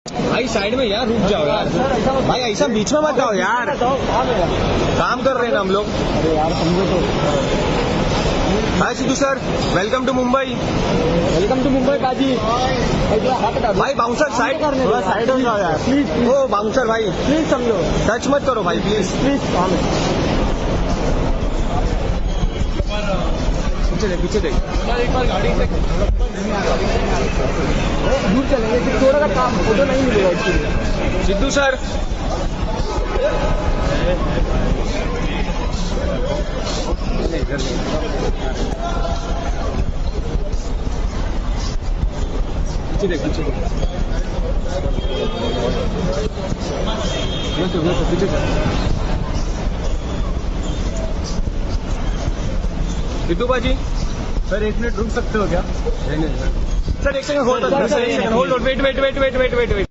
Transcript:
भाई साइड में यार, रुक जाओ यार भाई, ऐसा बीच में मत जाओ यार, काम कर रहे हैं ना हम लोग। अरे यार समझो तो। Hi Siddhu sir, welcome to Mumbai. Welcome to Mumbai बाजी। भाई थोड़ा हाथ हटा दो। भाई बाउंसर साइड, थोड़ा साइड हो जाओ यार प्लीज। ओ बाउंसर भाई प्लीज समझो, टच मत करो भाई प्लीज। प्लीज काम है। पीछे देख, पीछे देख। एक बार गाड़ी से दूर चलेंगे, फिर थोड़ा का काम फोटो नहीं मिलेगा एक्चुअली। सिद्धू सर पीछे देख, पीछे देख, पीछे चल। सिद्धू बाजी सर 1 मिनट रुक सकते हो क्या? नहीं नहीं सर, एक second hold, wait wait wait wait wait wait wait wait.